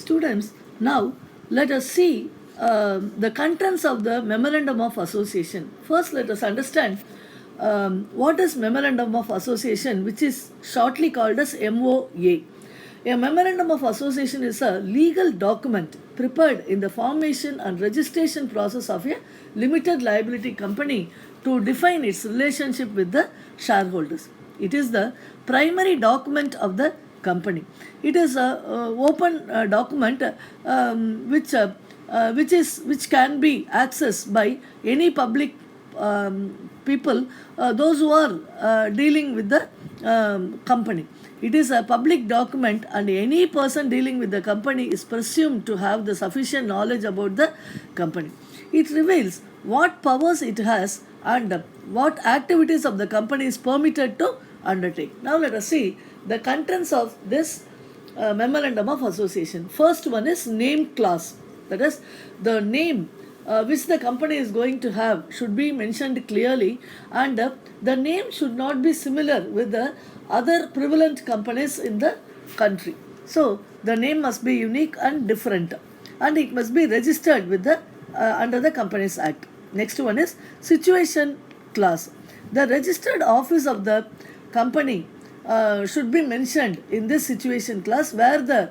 Students, now let us see the contents of the Memorandum of Association. First, let us understand what is Memorandum of Association, which is shortly called as MOA. A Memorandum of Association is a legal document prepared in the formation and registration process of a limited liability company to define its relationship with the shareholders. It is the primary document of the company. It is a open document which can be accessed by any public people, those who are dealing with the company. It is a public document, and any person dealing with the company is presumed to have the sufficient knowledge about the company. It reveals what powers it has and what activities of the company is permitted to undertake. Now let us see the contents of this Memorandum of Association. First one is name clause. That is, the name which the company is going to have should be mentioned clearly, and the name should not be similar with the other prevalent companies in the country. So the name must be unique and different, and it must be registered with the under the Companies Act. Next one is situation clause. The registered office of the company should be mentioned in this situation clause, where the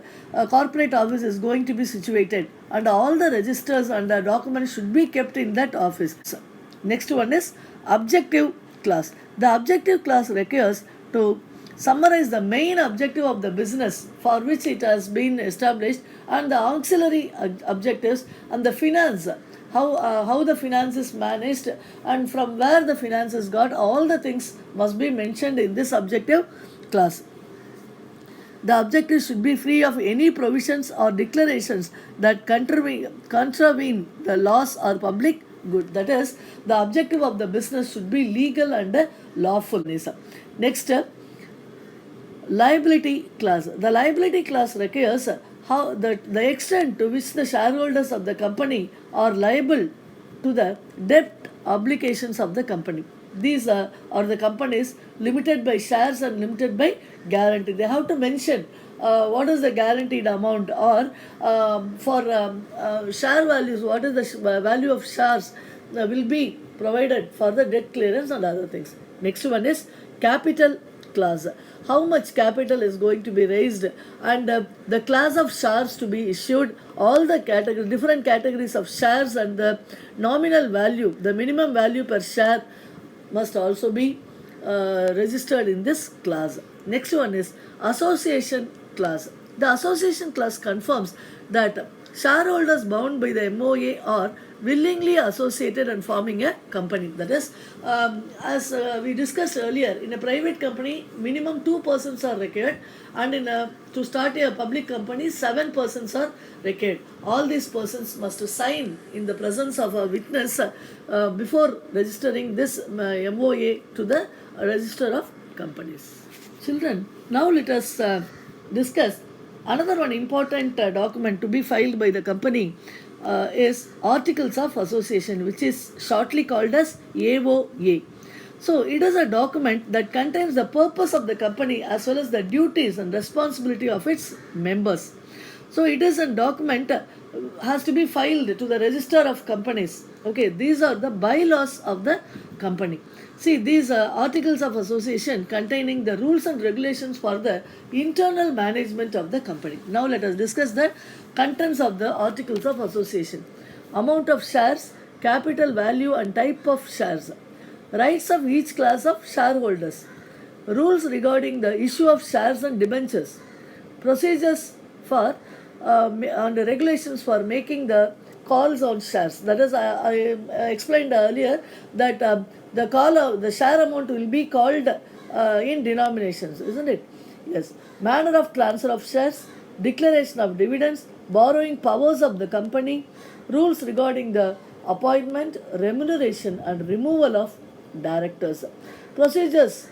corporate office is going to be situated, and all the registers and the documents should be kept in that office. Next one is objective clause. The objective clause requires to summarize the main objective of the business for which it has been established, and the auxiliary objectives, and the finance, how the finance is managed, and from where the finance is got. All the things must be mentioned in this objective clause. The objective should be free of any provisions or declarations that contravene the laws or public good. That is, the objective of the business should be legal and lawfulness. Next, liability clause. The liability clause requires how the extent to which the shareholders of the company are liable to the debt obligations of the company. These are the companies limited by shares and limited by guarantee. They have to mention what is the guaranteed amount, or for share values, what is the value of shares will be provided for the debt clearance and other things. Next one is capital clause. How much capital is going to be raised, and the class of shares to be issued, all the different categories of shares, and the nominal value, the minimum value per share must also be registered in this clause. Next one is association clause. The association clause confirms that shareholders bound by the MOA are willingly associated and forming a company. That is, as we discussed earlier, in a private company, minimum 2 persons are required, and to start a public company, 7 persons are required. All these persons must sign in the presence of a witness before registering this MOA to the Register of Companies. Children, now let us discuss another one important document to be filed by the company is Articles of Association, which is shortly called as AOA. So it is a document that contains the purpose of the company as well as the duties and responsibility of its members. So it is a document has to be filed to the Register of Companies. Okay, these are the bylaws of the company. See, these articles of association containing the rules and regulations for the internal management of the company. Now let us discuss the contents of the articles of association. Amount of shares, capital value and type of shares, rights of each class of shareholders, rules regarding the issue of shares and debentures, procedures for and regulations for making the calls on shares. That is, I explained earlier that the share amount will be called in denominations, isn't it? Yes. Manner of transfer of shares, declaration of dividends, borrowing powers of the company, rules regarding the appointment, remuneration and removal of directors, procedures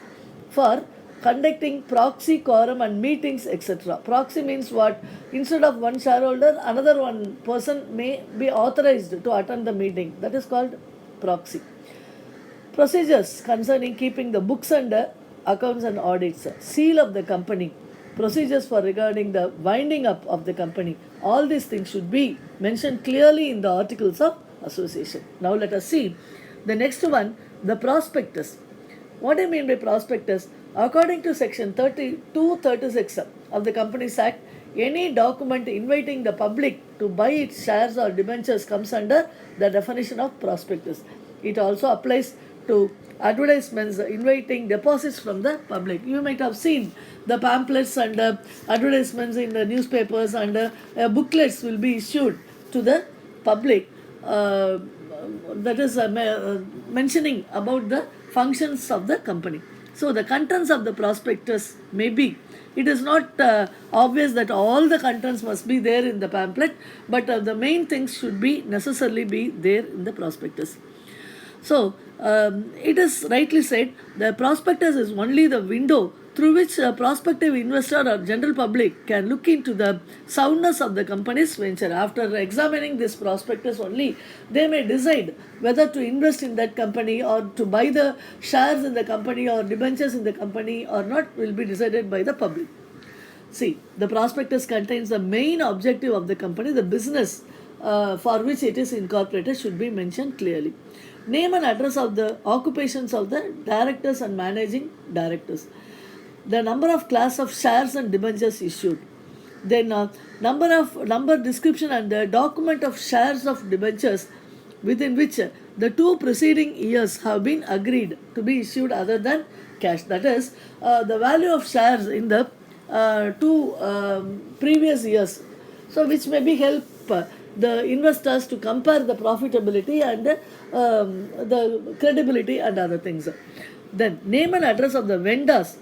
for conducting proxy, quorum and meetings, etc. Proxy means what? Instead of one shareholder, another one person may be authorized to attend the meeting. That is called proxy. Procedures concerning keeping the books and accounts and audits, seal of the company, procedures for regarding the winding up of the company. All these things should be mentioned clearly in the articles of association. Now let us see the next one, the prospectus. What I mean by prospectus, according to section 3236 of the Companies Act, any document inviting the public to buy its shares or debentures comes under the definition of prospectus. It also applies to advertisements inviting deposits from the public. You might have seen the pamphlets and advertisements in the newspapers, and booklets will be issued to the public, that is mentioning about the functions of the company. So the contents of the prospectus may be, it is not obvious that all the contents must be there in the pamphlet, but the main things should be necessarily be there in the prospectus. So it is rightly said, the prospectus is only the window through which a prospective investor or general public can look into the soundness of the company's venture. After examining this prospectus only, they may decide whether to invest in that company or to buy the shares in the company or debentures in the company or not, will be decided by the public. See, the prospectus contains the main objective of the company, the business for which it is incorporated should be mentioned clearly. Name and address of the occupations of the directors and managing directors. The number of class of shares and debentures issued. Then number description and the document of shares of debentures within which the 2 preceding years have been agreed to be issued other than cash. That is, the value of shares in the 2 previous years. So which may be help the investors to compare the profitability and the credibility and other things. Then name and address of the vendors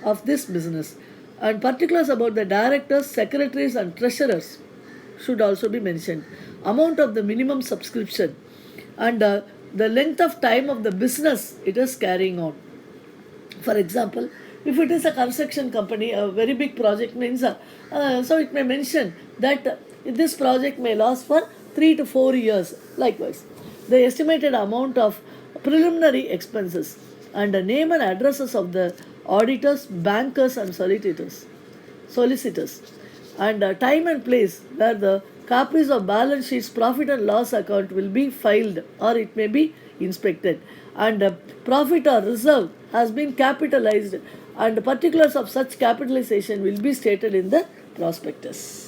of this business, and particulars about the directors, secretaries and treasurers should also be mentioned. Amount of the minimum subscription and the length of time of the business it is carrying on. For example, if it is a construction company, a very big project means, so it may mention that this project may last for 3 to 4 years. Likewise, the estimated amount of preliminary expenses and the name and addresses of the auditors, bankers and solicitors, and time and place where the copies of balance sheets, profit and loss account will be filed or it may be inspected, and profit or reserve has been capitalized, and particulars of such capitalization will be stated in the prospectus.